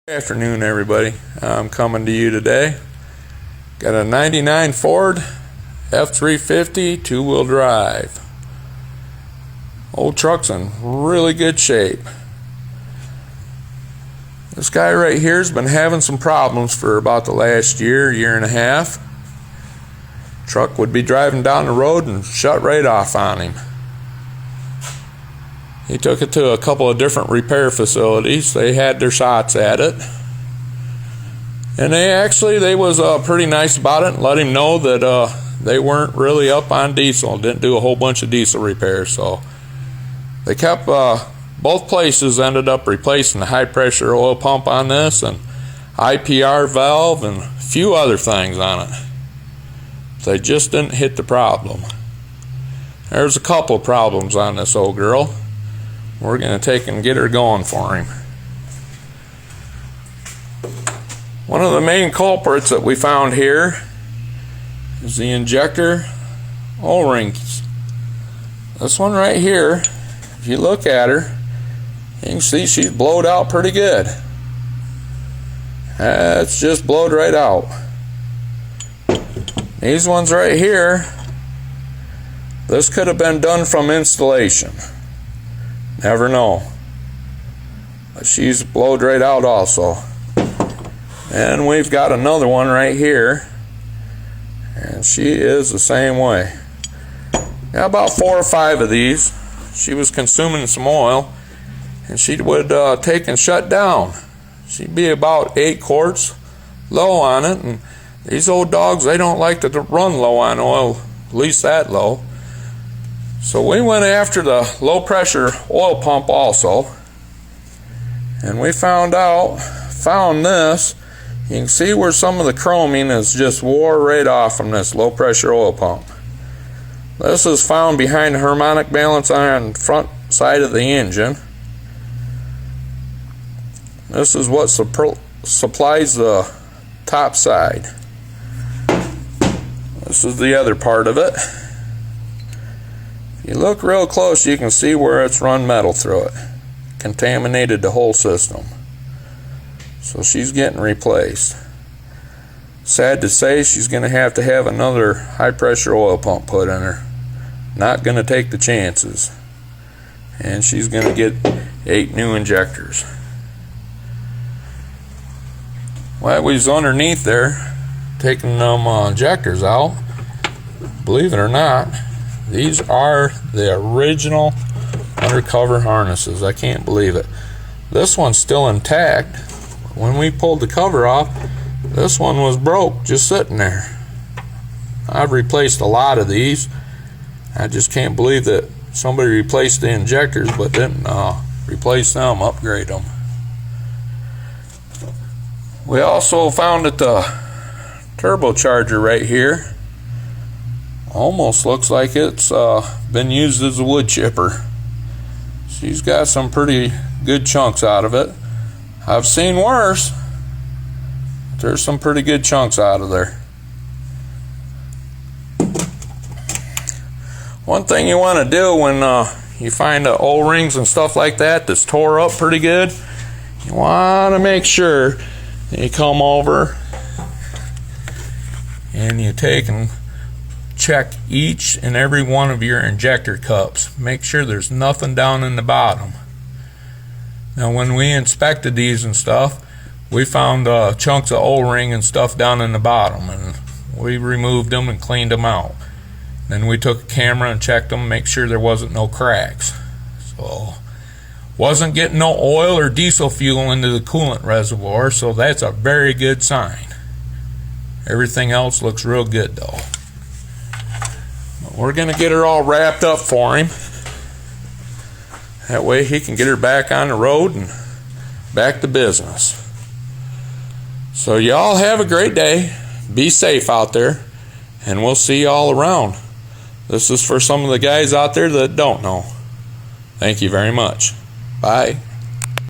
Good afternoon, everybody. I'm coming to you today. Got a 99 Ford F350 two-wheel drive. Old truck's in really good shape. This guy right here has been having some problems for about the last year and a half. Truck would be driving down the road and shut right off on him. He took it to a couple of different repair facilities. They had their shots at it. And they was pretty nice about it and let him know that they weren't really up on diesel. Didn't do a whole bunch of diesel repairs. So they kept, both places ended up replacing the high pressure oil pump on this and IPR valve and a few other things on it. They just didn't hit the problem. There's a couple of problems on this old girl. We're going to take and get her going for him. One of the main culprits that we found here is the injector O-rings. This one right here, if you look at her, you can see she's blowed out pretty good. It's just blowed right out. These ones right here, this could have been done from installation. Never know. But she's blowed right out also. And we've got another one right here. And she is the same way. Got about 4 or 5 of these. She was consuming some oil. And she would take and shut down. She'd be about 8 quarts low on it. And these old dogs, they don't like to run low on oil, at least that low. So we went after the low pressure oil pump also, and we found this. You can see where some of the chroming is just wore right off from this low pressure oil pump. This is found behind the harmonic balance on the front side of the engine. This is what supplies the top side. This is the other part of it. If you look real close, you can see where it's run metal through it. Contaminated the whole system. So she's getting replaced. Sad to say, she's going to have another high pressure oil pump put in her. Not going to take the chances. And she's going to get 8 new injectors. While we was underneath there taking them injectors out, believe it or not, these are the original undercover harnesses. I can't believe it. This one's still intact. When we pulled the cover off, this one was broke, just sitting there. I've replaced a lot of these. I just can't believe that somebody replaced the injectors but didn't replace them, upgrade them. We also found that the turbocharger right here almost looks like it's been used as a wood chipper. She's got some pretty good chunks out of it. I've seen worse. There's some pretty good chunks out of there. One thing you want to do when you find the O-rings and stuff like that that's tore up pretty good, you want to make sure that you come over and you take and check each and every one of your injector cups. Make sure there's nothing down in the bottom. Now when we inspected these and stuff, we found chunks of O-ring and stuff down in the bottom, and we removed them and cleaned them out. Then we took a camera and checked them, make sure there wasn't no cracks. So wasn't getting no oil or diesel fuel into the coolant reservoir, so that's a very good sign. Everything else looks real good though. We're going to get her all wrapped up for him. That way he can get her back on the road and back to business. So y'all have a great day. Be safe out there. And we'll see you all around. This is for some of the guys out there that don't know. Thank you very much. Bye.